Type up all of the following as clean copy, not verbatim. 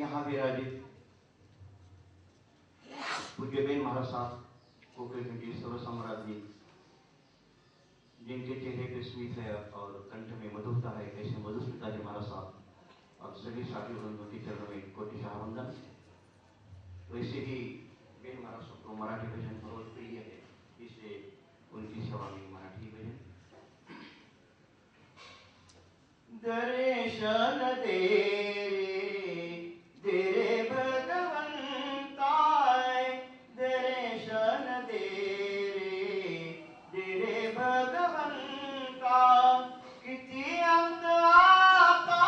यहाँ विराजित पूज्य बेन महाराज साहब कोकिल की सर्व सम्राज्ञी, जिनके चेहरे पे स्मित है और कंठ में मधुरता है, ऐसे मधुस्मिता जी महाराज साहब और सभी साथी बंधुओं के चरणों में कोटिशाह वंदन। वैसे ही बेन महाराज साहब को मराठी भजन बहुत प्रिय है, इसलिए उनकी सेवा में मराठी भजन। दर्शन दे रे भगवंता, दर्शन दे रे भगवंता, किती अंत आता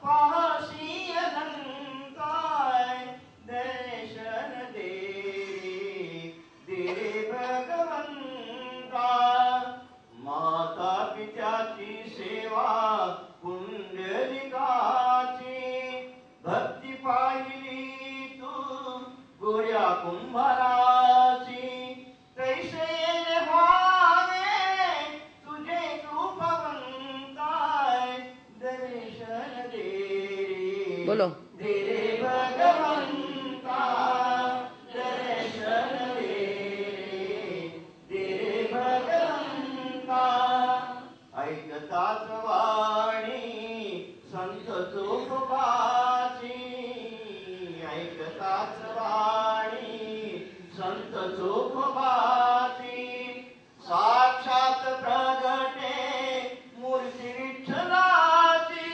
पाहसी अनंता, दर्शन दे रे भगवंता। माता पित्याची सेवा पुंडलिकाची, भक्ती पाहिली तू गोऱ्या कुंभाराची, तैसे व्हावे तुझे कृपावंता, दर्शन दे रे बोलो दे रे भगवंता, दर्शन दे रे भगवंता। ऐकताच वाणी संत चोखोबाची, ऐकताच वाणी संत चोखोबाची, साक्षात प्रगटे मूर्ती विठ्ठलाची,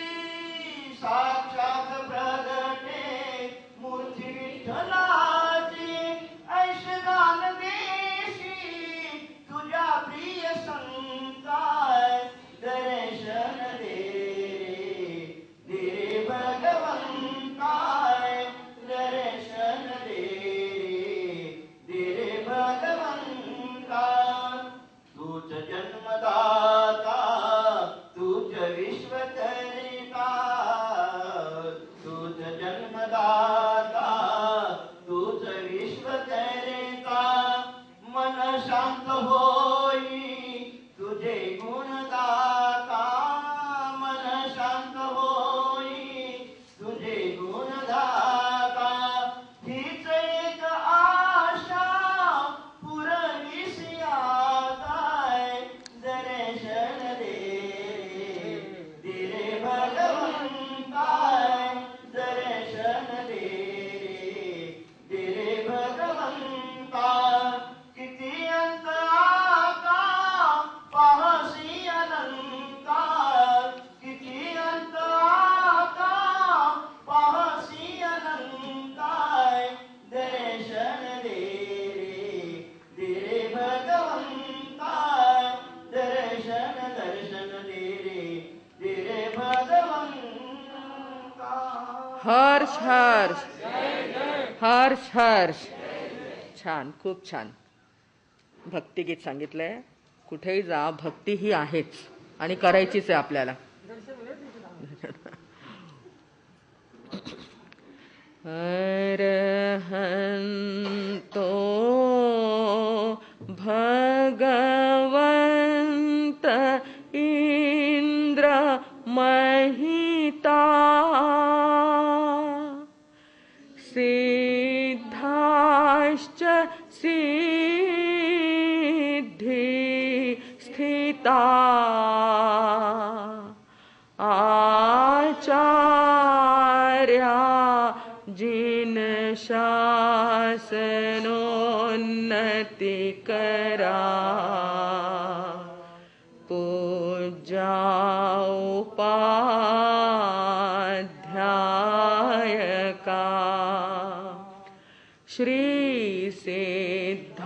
साक्षात प्रगटे मूर्ती विठ्ठलाची, ऐशगान देशी तुझ्या प्रिय संता, दर्शन दे रे भगवंता, दर्शन दे रे भगवंता। तूच जन्मदाता तूच विश्वकर्ता, तूच जन्मदाता तूच विश्वकर्ता, मन शांत होई तुझे गुणदाता, मन शांत होई तुझे गुणदाता, हीच एक आशा पुरविसी आता, दर्शन दे रे भगवंता, दर्शन दे रे भगवंता, किती अंत आता पाहसी अनंता, किती अंत आता पाहसी अनंता, दर्शन दे रे भगवंता, दर्शन दे रे भगवंता। हर्ष हर्ष हर्ष हर्ष। छान, खूप छान भक्तिगीत सांगितलंय. कुठेही जा, भक्ती ही आहेच आणि करायचीच आहे आपल्याला. अरहंतो भगवंत इंद्र महिता, सिद्धाश्च सिद्धि स्थिता, आचार्या जिन शासनोन्नति करा, पूजा उपाध्यायका, श्री सिद्धांत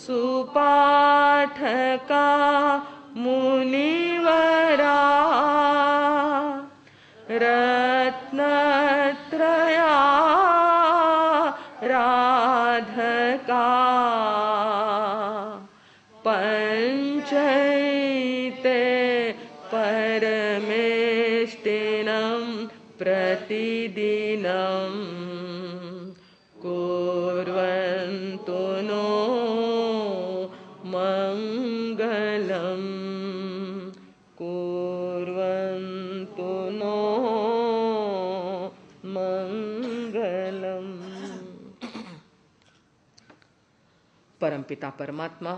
सुपाठका मुनिवरा, रत्नत्रया राधका, पंचैते परमेष्टिनं प्रतिदिनं, कुर्वन्तु नो मङ्गलं, कुर्वन्तु नो परमपिता परमात्मा,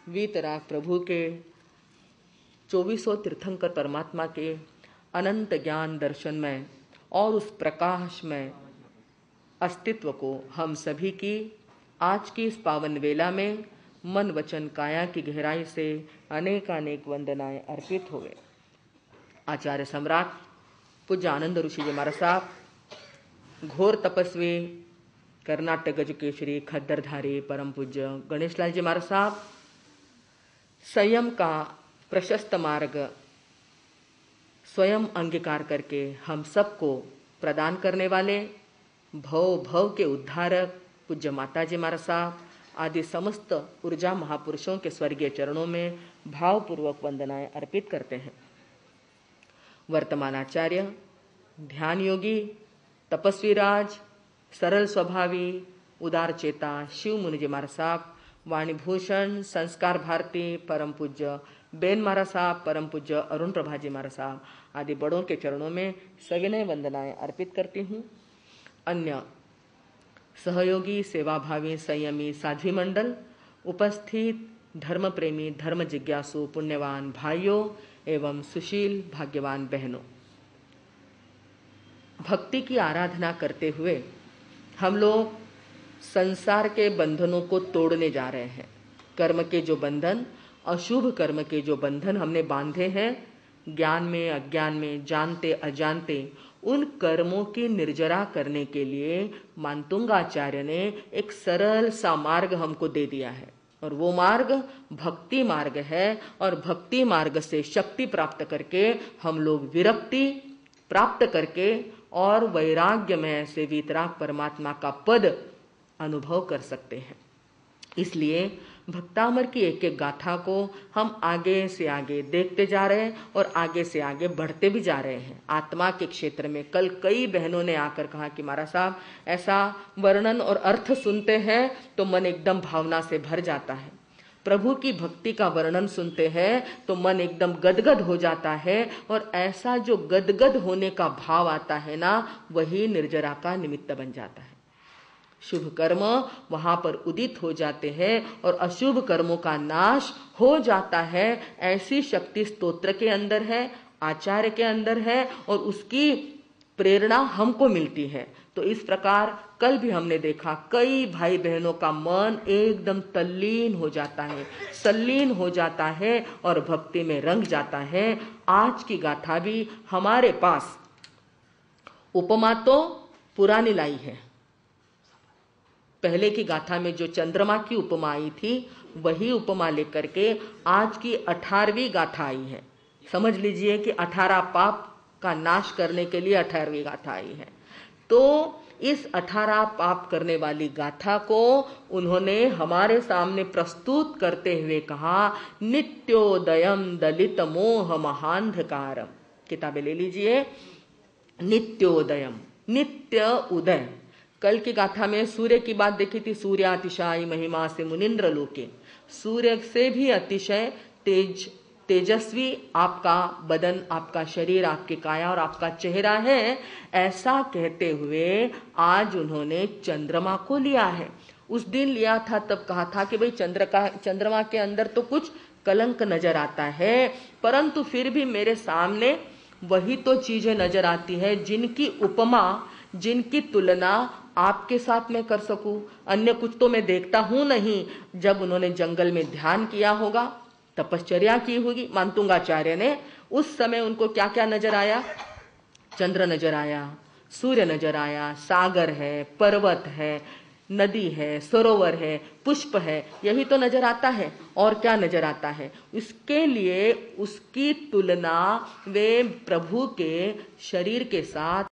वीतराग प्रभु के, 2400 तीर्थंकर परमात्मा के अनंत ज्ञान दर्शन में और उस प्रकाश में अस्तित्व को हम सभी की आज की इस पावन वेला में मन वचन काया की गहराई से अनेकानेक वंदनाएं अर्पित हुए। आचार्य सम्राट पूज्य आनंद ऋषि जी महाराज साहब, घोर तपस्वी, कर्नाटक गजकेशरी, खद्दरधारी परम पूज्य गणेशलाल जी महाराज साहब, संयम का प्रशस्त मार्ग स्वयं अंगीकार करके हम सबको प्रदान करने वाले भव भव के उद्धारक पूज्य माता जी महाराज साहब आदि समस्त ऊर्जा महापुरुषों के स्वर्गीय चरणों में भावपूर्वक वंदनाएं अर्पित करते हैं। वर्तमान आचार्य, ध्यान योगी, तपस्वी राज, सरल स्वभावी, उदार चेता शिव मुनि जी महाराज साहब, वाणी भूषण, संस्कार भारती परम पूज्य बेन महाराज साहब, परम पूज्य अरुण प्रभा जी महाराज साहब आदि बड़ों के चरणों में सविनय वंदनाएं अर्पित करती हूँ। अन्य सहयोगी, सेवाभावी, संयमी साध्वी मंडल, उपस्थित धर्म प्रेमी, धर्म जिज्ञासु, पुण्यवान भाइयों एवं सुशील भाग्यवान बहनों, भक्ति की आराधना करते हुए हम लोग संसार के बंधनों को तोड़ने जा रहे हैं। कर्म के जो बंधन, अशुभ कर्म के जो बंधन हमने बांधे हैं, ज्ञान में अज्ञान में, जानते अजानते, उन कर्मों की निर्जरा करने के लिए मानतुंगाचार्य ने एक सरल सा मार्ग हमको दे दिया है और वो मार्ग भक्ति मार्ग है। और भक्ति मार्ग से शक्ति प्राप्त करके हम लोग विरक्ति प्राप्त करके और वैराग्य में से वीतराग परमात्मा का पद अनुभव कर सकते हैं। इसलिए भक्तामर की एक एक गाथा को हम आगे से आगे देखते जा रहे हैं और आगे से आगे बढ़ते भी जा रहे हैं। आत्मा के क्षेत्र में कल कई बहनों ने आकर कहा कि महाराज साहब, ऐसा वर्णन और अर्थ सुनते हैं तो मन एकदम भावना से भर जाता है। प्रभु की भक्ति का वर्णन सुनते हैं तो मन एकदम गदगद हो जाता है और ऐसा जो गदगद होने का भाव आता है ना, वही निर्जरा का निमित्त बन जाता है। शुभ कर्म वहां पर उदित हो जाते हैं और अशुभ कर्मों का नाश हो जाता है। ऐसी शक्ति स्तोत्र के अंदर है, आचार्य के अंदर है और उसकी प्रेरणा हमको मिलती है। तो इस प्रकार कल भी हमने देखा कई भाई बहनों का मन एकदम तल्लीन हो जाता है, सल्लीन हो जाता है और भक्ति में रंग जाता है। आज की गाथा भी हमारे पास उपमा तो पुरानी लाई है। पहले की गाथा में जो चंद्रमा की उपमा आई थी, वही उपमा लेकर के आज की 18वीं गाथा आई है। समझ लीजिए कि 18 पाप का नाश करने के लिए 18वीं गाथा आई है। तो इस 18 पाप करने वाली गाथा को उन्होंने हमारे सामने प्रस्तुत करते हुए कहा, नित्योदयम दलित मोह महांधकारम। किताबें ले लीजिए। नित्योदयम, नित्य उदय। कल की गाथा में सूर्य की बात देखी थी। सूर्यातिशायी महिमा से मुनिंद्र लोके, सूर्य से भी अतिशय तेजस्वी आपका बदन, आपका शरीर, आपकी काया और आपका चेहरा है। ऐसा कहते हुए आज उन्होंने चंद्रमा को लिया है। उस दिन लिया था तब कहा था कि भाई चंद्रमा के अंदर तो कुछ कलंक नजर आता है, परंतु फिर भी मेरे सामने वही तो चीजें नजर आती है जिनकी उपमा, जिनकी तुलना आपके साथ में कर सकूं। अन्य कुछ तो मैं देखता हूं नहीं। जब उन्होंने जंगल में ध्यान किया होगा, तपश्चर्या की होगी मानतुंगाचार्य ने, उस समय उनको क्या क्या नजर आया? चंद्र नजर आया, सूर्य नजर आया, सागर है, पर्वत है, नदी है, सरोवर है, पुष्प है, यही तो नजर आता है। और क्या नजर आता है? इसके लिए उसकी तुलना वे प्रभु के शरीर के साथ